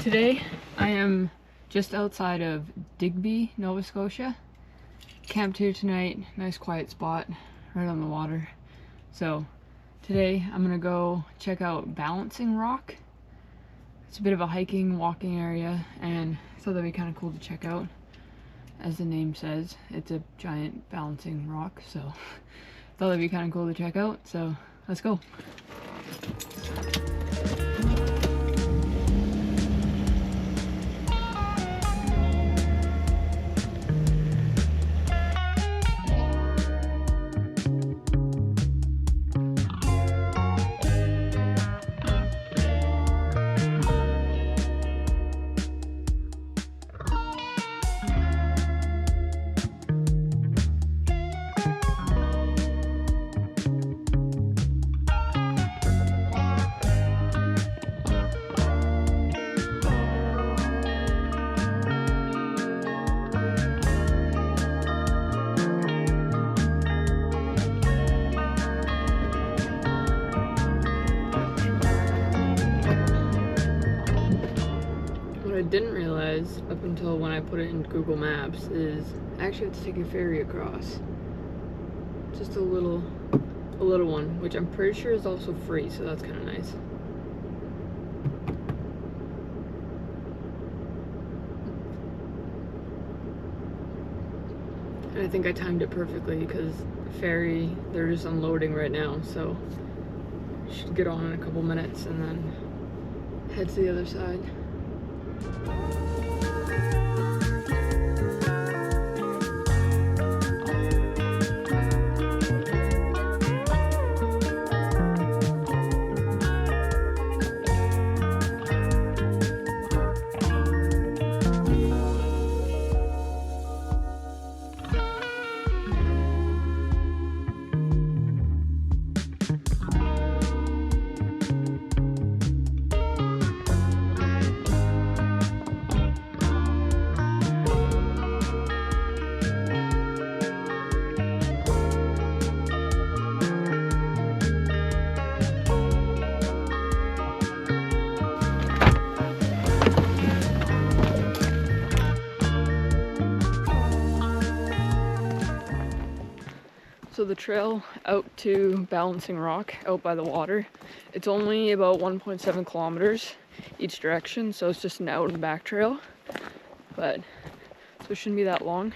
Today I am just outside of Digby, Nova Scotia. Camped here tonight, nice quiet spot right on the water. So today I'm gonna go check out Balancing Rock. It's a bit of a hiking, walking area, and I thought that'd be kind of cool to check out. As the name says, it's a giant balancing rock, so I thought that'd be kind of cool to check out. So let's go. What I didn't realize up until when I put it in Google Maps is I actually have to take a ferry across. Just a little one, which I'm pretty sure is also free, so that's kind of nice. And I think I timed it perfectly because the ferry, they're just unloading right now, so I should get on in a couple minutes and then head to the other side. So the trail out to Balancing Rock, out by the water, it's only about 1.7 kilometers each direction, so it's just an out and back trail, but so it shouldn't be that long.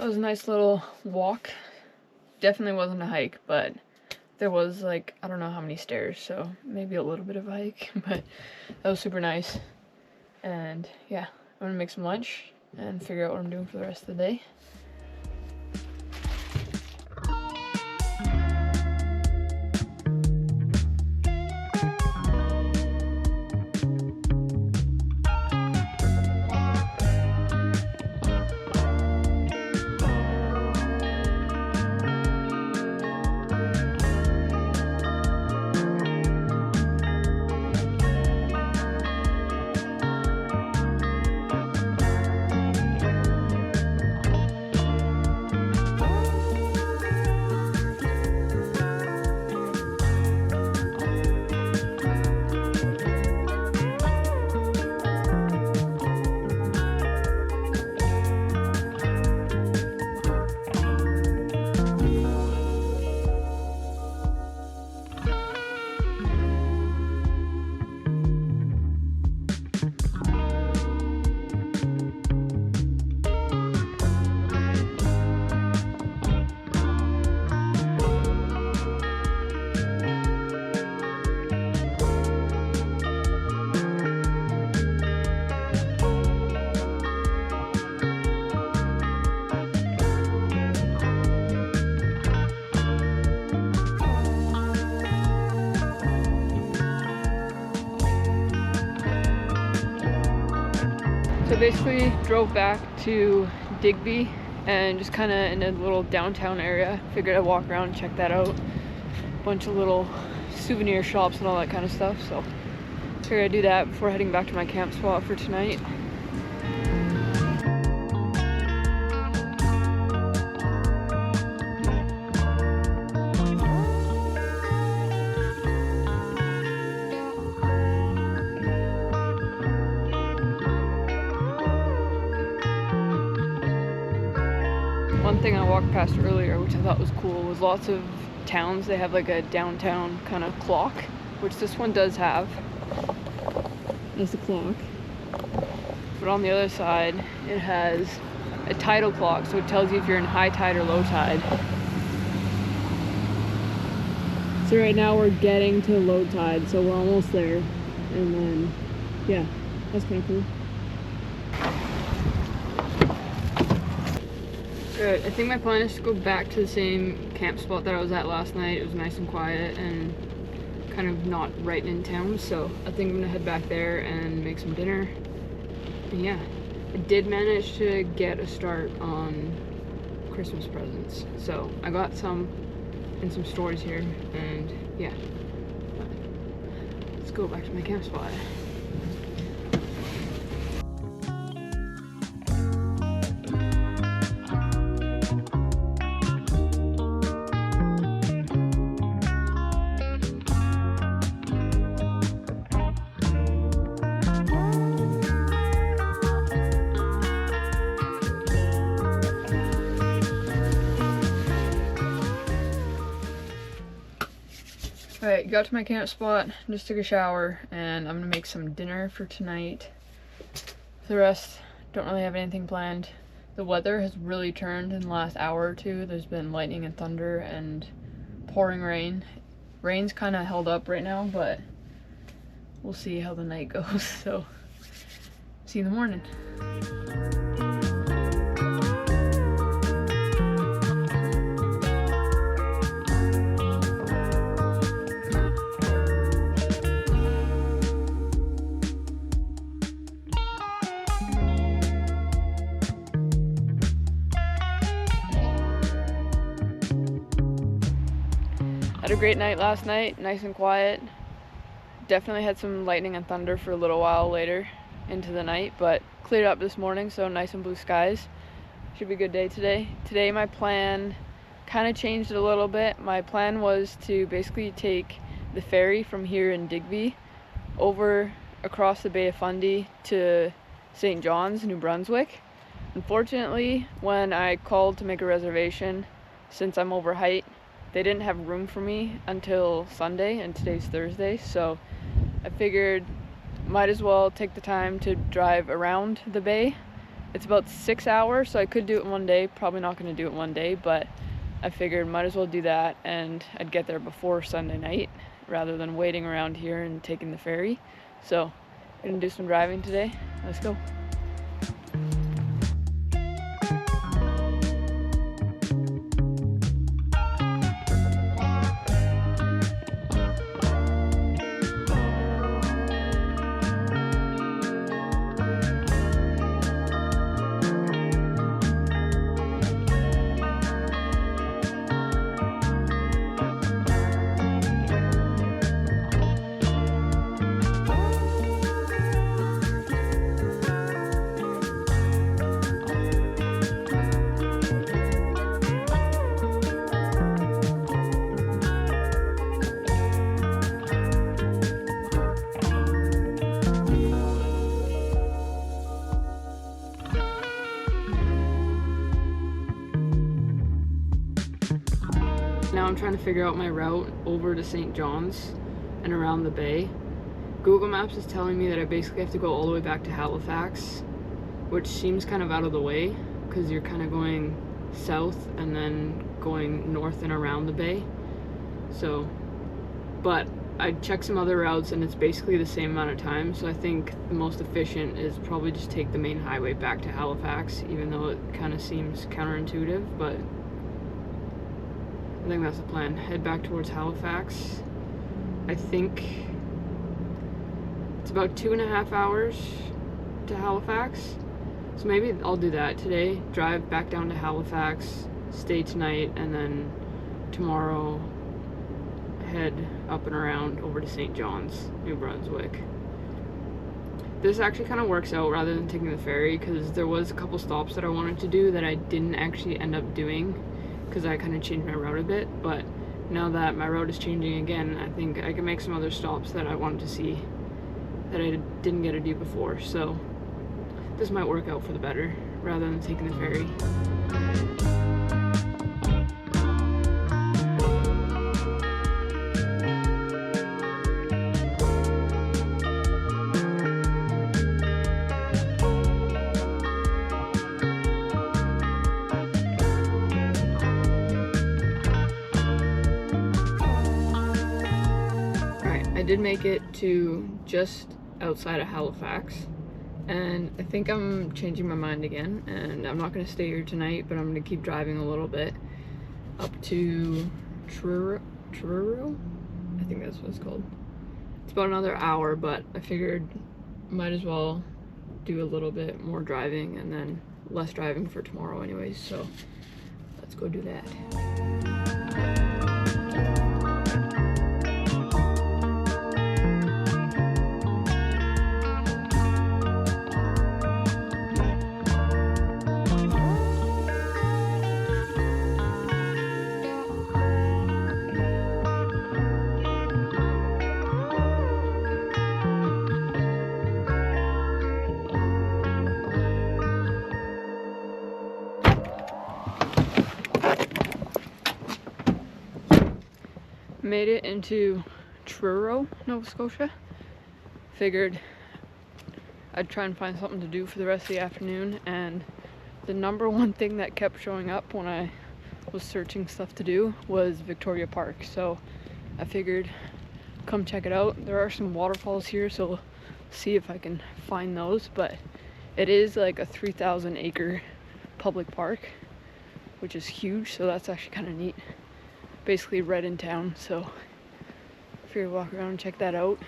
That was a nice little walk. Definitely wasn't a hike, but there was like, I don't know how many stairs, so maybe a little bit of a hike, but that was super nice. And yeah, I'm gonna make some lunch and figure out what I'm doing for the rest of the day. So basically drove back to Digby and just kind of in a little downtown area. Figured I'd walk around and check that out. Bunch of little souvenir shops and all that kind of stuff. So figured I'd do that before heading back to my camp spot for tonight. One thing I walked past earlier, which I thought was cool, was lots of towns, they have like a downtown kind of clock, which this one does have. There's the clock. But on the other side, it has a tidal clock, so it tells you if you're in high tide or low tide. So right now we're getting to low tide, so we're almost there. And then, yeah, that's kind of cool. Good. I think my plan is to go back to the same camp spot that I was at last night. It was nice and quiet and kind of not right in town, so I think I'm gonna head back there and make some dinner. And yeah, I did manage to get a start on Christmas presents, so I got some in some stores here, and yeah, let's go back to my camp spot. Alright, got to my camp spot, just took a shower, and I'm gonna make some dinner for tonight. For the rest, don't really have anything planned. The weather has really turned in the last hour or two. There's been lightning and thunder and pouring rain. Rain's kind of held up right now, but we'll see how the night goes, so see you in the morning. Had a great night last night, nice and quiet. Definitely had some lightning and thunder for a little while later into the night, but cleared up this morning, so nice and blue skies. Should be a good day today. Today my plan kind of changed a little bit. My plan was to basically take the ferry from here in Digby over across the Bay of Fundy to St. John's, New Brunswick. Unfortunately, when I called to make a reservation, since I'm over height, they didn't have room for me until Sunday, and today's Thursday, so I figured might as well take the time to drive around the bay It's about 6 hours, so I could do it one day. Probably not going to do it one day, but I figured might as well do that, and I'd get there before Sunday night rather than waiting around here and taking the ferry. So I'm going to do some driving today. Let's go. Now I'm trying to figure out my route over to St. John's and around the bay. Google Maps is telling me that I basically have to go all the way back to Halifax, which seems kind of out of the way because you're kind of going south and then going north and around the bay. So, but I checked some other routes and it's basically the same amount of time, so I think the most efficient is probably just take the main highway back to Halifax, even though it kind of seems counterintuitive, but I think that's the plan. Head back towards Halifax. I think it's about 2.5 hours to Halifax. So maybe I'll do that today. Drive back down to Halifax, stay tonight, and then tomorrow head up and around over to St. John's, New Brunswick. This actually kind of works out rather than taking the ferry, because there was a couple stops that I wanted to do that I didn't actually end up doing because I kind of changed my route a bit, but now that my route is changing again, I think I can make some other stops that I wanted to see that I didn't get to do before, so this might work out for the better rather than taking the ferry. I did make it to just outside of Halifax, and I think I'm changing my mind again, and I'm not going to stay here tonight, but I'm going to keep driving a little bit up to Truro? I think that's what it's called. It's about another hour, but I figured might as well do a little bit more driving and then less driving for tomorrow anyways, so let's go do that. Made it into Truro, Nova Scotia. Figured I'd try and find something to do for the rest of the afternoon, and the number one thing that kept showing up when I was searching stuff to do was Victoria Park. So I figured come check it out. There are some waterfalls here, so we'll see if I can find those, but it is like a 3,000 acre public park, which is huge, so that's actually kind of neat. Basically right in town, so I figured walk around and check that out.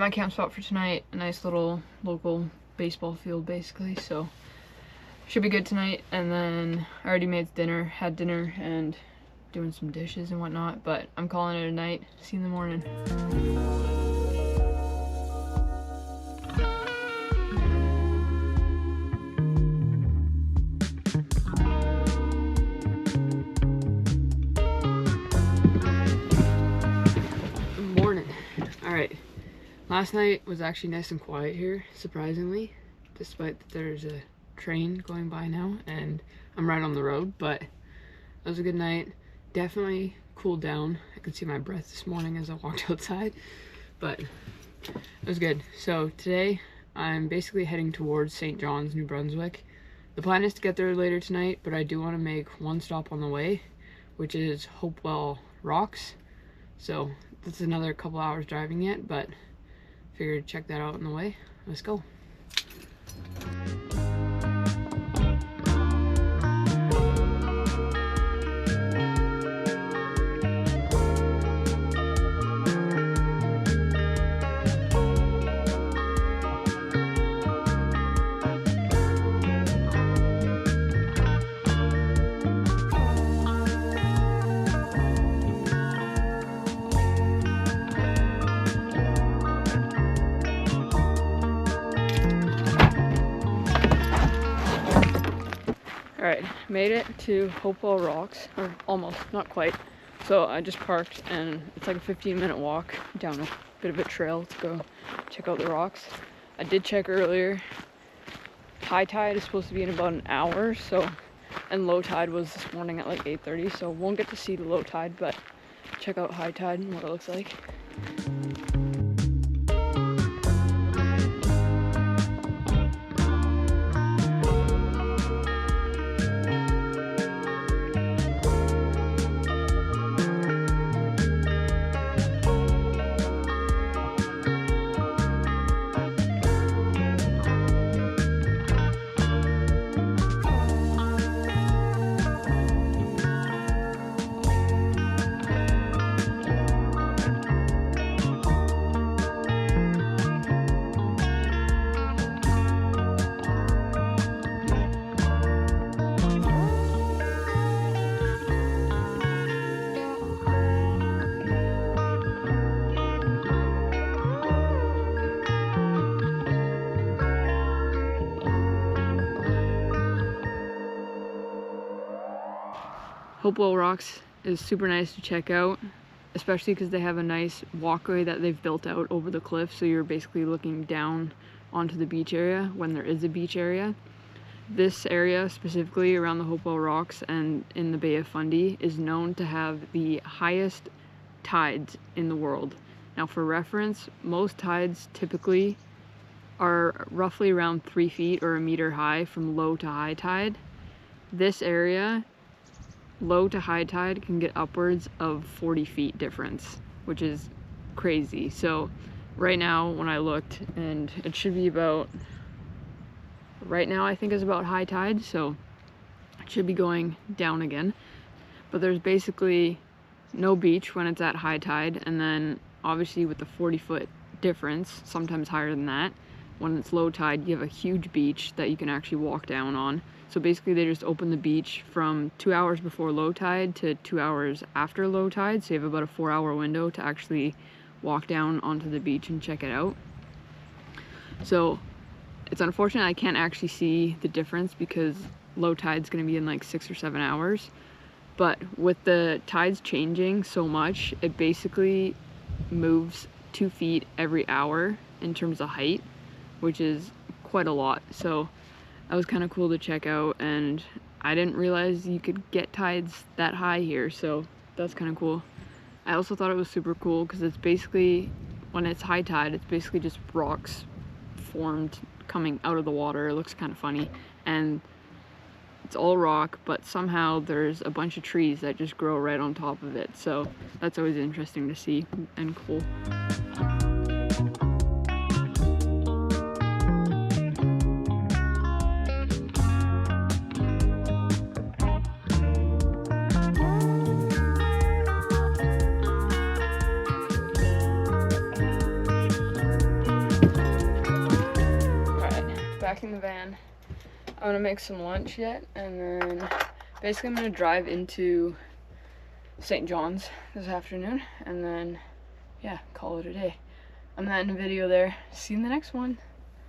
my camp spot for tonight, a nice little local baseball field basically, so should be good tonight. And then I already made dinner, had dinner, and doing some dishes and whatnot, but I'm calling it a night. See you in the morning. Alright, last night was actually nice and quiet here, surprisingly, despite that there's a train going by now and I'm right on the road, but it was a good night. Definitely cooled down. I could see my breath this morning as I walked outside, but it was good. So today I'm basically heading towards St. John's, New Brunswick. The plan is to get there later tonight, but I do want to make one stop on the way, which is Hopewell Rocks. So that's another couple hours driving yet, but figured check that out on the way. Let's go. Alright, made it to Hopewell Rocks, or almost, not quite. So I just parked and it's like a 15-minute walk down a bit of a trail to go check out the rocks. I did check earlier. High tide is supposed to be in about an hour, so, and low tide was this morning at like 8:30, so won't get to see the low tide, but check out high tide and what it looks like. Hopewell Rocks is super nice to check out, especially because they have a nice walkway that they've built out over the cliff, so you're basically looking down onto the beach area when there is a beach area. This area specifically around the Hopewell Rocks and in the Bay of Fundy is known to have the highest tides in the world. Now for reference, most tides typically are roughly around 3 feet or a meter high from low to high tide. This area, low to high tide, can get upwards of 40 feet difference, which is crazy. So right now when I looked, and it should be about, right now I think is about high tide, so it should be going down again. But there's basically no beach when it's at high tide, and then obviously with the 40-foot difference, sometimes higher than that, when it's low tide you have a huge beach that you can actually walk down on. So basically they just open the beach from 2 hours before low tide to 2 hours after low tide, so you have about a 4-hour window to actually walk down onto the beach and check it out. So it's unfortunate I can't actually see the difference because low tide's going to be in like 6 or 7 hours, but with the tides changing so much, it basically moves 2 feet every hour in terms of height, which is quite a lot. So that was kind of cool to check out, and I didn't realize you could get tides that high here, so that's kind of cool. I also thought it was super cool because it's basically, when it's high tide, it's basically just rocks formed coming out of the water. It looks kind of funny, and it's all rock, but somehow there's a bunch of trees that just grow right on top of it, so that's always interesting to see and cool. packing the van. I'm gonna make some lunch yet, and then basically I'm gonna drive into St. John's this afternoon, and then yeah, call it a day. I'm gonna end the video there. See you in the next one.